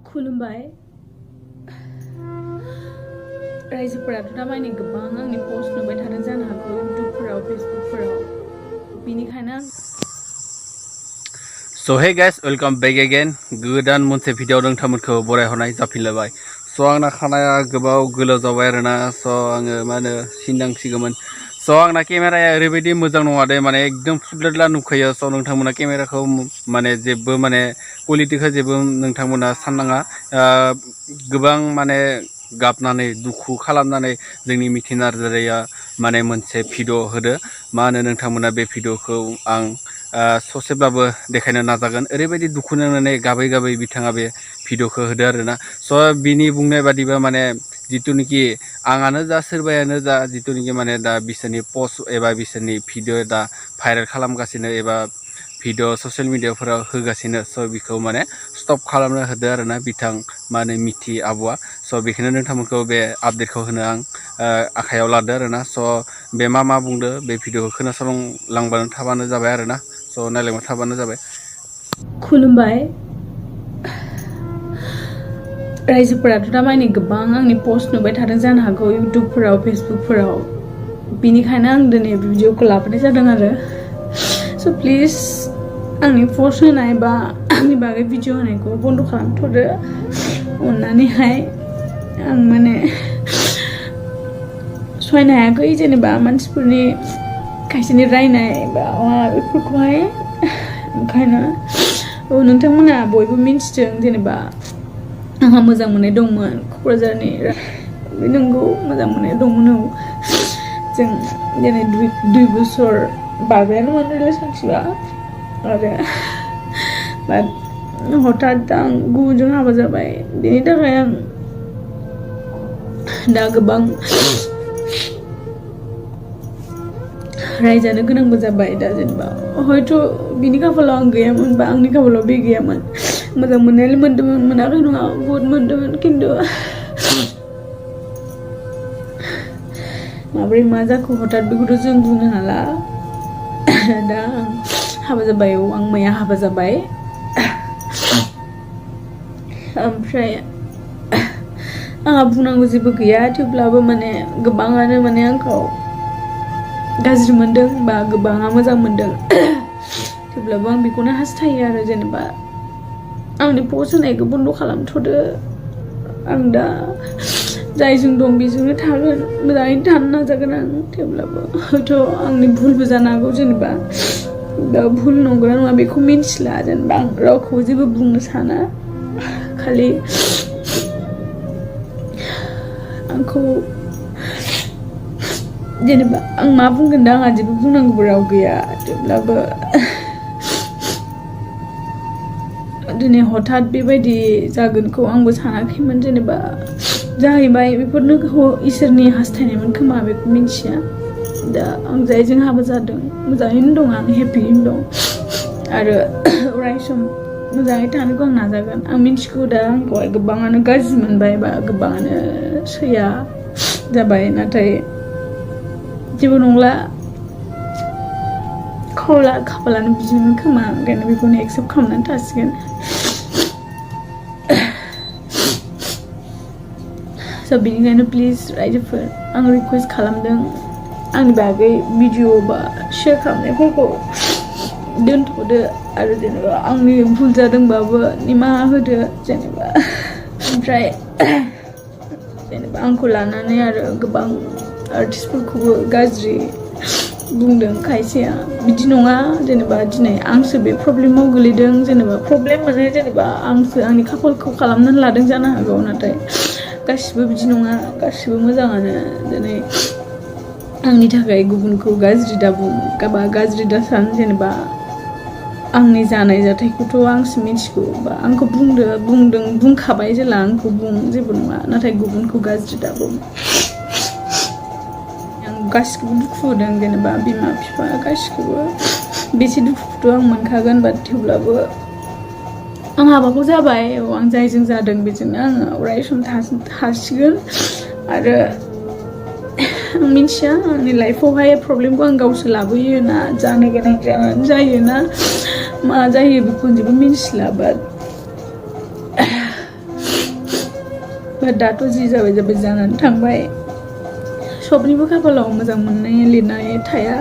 खुलुमबाय रायजोफोराथ' दा माने गोबां आंनि पोस्ट नुबाय थादों जानो हागौ इउट्युबफोराव फेसबुकफोराव बिनिखायनो So hey guys, welcome back again. Godan मोनसे भिडिअ नोंथांमोनखौ बरायहरनाय जाफिनलायबाय. So आंना खानाया गोबाव गोलाव जाबाय आरोना. So आङो मा होनो सिनदांसिगौमोन. So आंना केमेराया ओरैबायदि मोजां नङा दे माने एकदम फुद्लादला नुखायो. So नोंथांमोना केमेराखौ माने जेबो माने क्वालिटिखौ जेबो नोंथांमोना साननाङा. गोबां माने गाबनानै दुखु खालामनानै जोंनि मिथि नार्जारिया माने मोनसे भिडिअ होदो. मा होनो नोंथांमोना बे भिडिअखौ आं ससेब्लाबो देखायनो नाजागोन. ओरैबायदि दुखु नांनानै गाबै गाबै बिथाङा बे भिडिअखौ होदो आरोना. स' बिनि बुंनाय बादिबा माने जिथुनिखि आंआनो जा सोरबायानो जा जिथुनिखि माने दा बिसोरनि पस्ट एबा बिसोरनि भिडिअ दा भाइरेल खालामगासिनो एबा भिडिअ ससियेल मिडियाफोराव होगासिनो. स' बिखौ माने स्टप खालामनो होदो आरोना बिथां मा होनो मिथि आब'आ. स' बेखौनो नोंथांमोनखौ बे आपडेटखौ होनो आं आखायाव लादो आरोना. स' बे मा बुंदो बे भिडिअखौ खोनासंलांबानो थाबानो जाबाय आरोना. स' नायलांबाय थाबानो जाबाय. खुलुमबाय रायजोफोराथ' दा माने गोबां आंनि पोस्ट नुबाय थादों जानो हागौ इउट्युबफोराव फेसबुकफोराव बिनिखायनो आं दिनै भिडिअखौ लाबोनाय जादों आरो. स' प्लिज आंनि पोस्ट होनाय बा आंनि बागै भिडिअ होनायखौ बन्द खालामथ'दो अननानैहाय. आं माने सहायनो हायाखै जेनेबा मानसिफोरनि खायसेनि रायनाय बा बेफोरखौहाय. ओंखायनो नोंथांमोना बयबो मिन्थिदों जेनेबा आंहा मोजां मोननाय दंमोन क'क्राझारनि. बे नंगौ मोजां मोननाय दंमोन. जों दिनै 2 बोसोर बारबायानोमोन रिलेसनशिपआ आरो हठात आं गुबुनजों हाबा जाबाय. बेनि थाखाय आं दा गोबां रायजानो गोनांबो जाबाय. दा जेनेबा हयथ' बिनि खाफालाव आं गैयामोन बा आंनि खाफालाव बे गैयामोन. मोजां मोननायालाय मोनदोंमोन मोनाखै नङा बहुद मोनदोंमोन खिन्थु माब्रै मा जाखो हठात बेखौथ' जों बुंनो हाला. दा आं हाबा जाबाय. आं मैया हाबा जाबाय. ओमफ्राय आंहा बुंनांगौ जेबो गैया. थेवब्लाबो माने गोबाङानो माने आंखौ गाज्रि मोनदों बा गोबाङा मोजां मोनदों. थेवब्लाबो आं बेखौनो हास्थायो आरो जेनेबा आंनि पोस्ट होनायखौ बन्द खालामथ'दो. आं दा जायजों दं बेजोंनो थागोन. मोजाङैनो थानो नाजागोन आं. थेवब्लाबो हयथ' आंनि भुलबो जानो हागौ जेनेबा दा भुल नंगौना नङा बेखौ मिन्थिला. जेनेबा आं रावखौबो जेबो बुंनो साना. खालि आंखौ जेनेबा आं मा बुंगोन दा आंहा जेबो बुंनांगौबो राव गैया. थेवब्लाबो दिनै हठात बेबायदि जागोनखौ आंबो सानाखैमोन. जेनेबा जाहैबाय बेफोरनो इसोरनि हास्थायनायमोन खोमा बेखौ मिन्थिया. दा आं जायजों हाबा जादों मोजाङैनो दं. आं हेपियैनो दं आरो अराय सम मोजाङै थानोखौ आं नाजागोन. आं मिन्थिगौ दा आंखौहाय गोबाङानो गाज्रि मोनबाय बा गोबाङानो सैया जाबाय. नाथाय जेबो नंला. खाफालानो बिदिमोन खोमा. ओंखायनो बेखौनो एक्सेप्ट खालामनानै थासिगोन. स' बेनिखायनो प्लिज रायजोफोर आं रिकुवेस्ट खालामदों आंनि बागै भिडिअ बा शेयार खालामनायफोरखौ दोनथ'दो आरो जेनेबा आंनि भुल जादोंबाबो निमाहा होदो जेनेबा. ओमफ्राय जेनेबा आंखौ लानानै आरो गोबां आर्टिस्टफोरखौबो गाज्रि बुंदों खायसेया. बिदि नङा जेनेबा दिनै आंसो बे प्रब्लेमाव गोलैदों. जेनेबा प्रब्लेम माने जेनेबा आंसो आंनि खाफालखौ खालामनानै लादों जानो हागौ. नाथाय गासिबो बिदि नङा. गासिबो मोजाङानो. दिनै आंनि थाखाय गुबुनखौ गाज्रि दाबुं बा गाज्रि दासान. जेनेबा आंनि जानाय जाथायखौथ' आंसो मिथिगौ बा आंखौ बुंखाबाय जेला आंखौ बुं जेबो नङा. नाथाय गुबुनखौ गाज्रि दाबुं. आं गासिखौबो दुखु होदों जेनेबा बिमा बिफा गासिखौबो. बेसे दुखुखौथ' आं मोनखागोन. बाट थेवब्लाबो आं हाबाखौ जाबाय. आं जायजों जादों बेजोंनो आङो अराय सम थासिगोन. आरो आं मिन्थिया आंनि लाइफआवहाय प्रब्लेमखौ आं गावसो लाबोयो ना जानो गोनां जायो ना मा जायो बेखौ जेबो मिन्थिला. बाट बाट दाथ' जि जाबाय जानानै थांबाय सबनिबो खाफालाव मोजां मोननाय लिरनाय थाया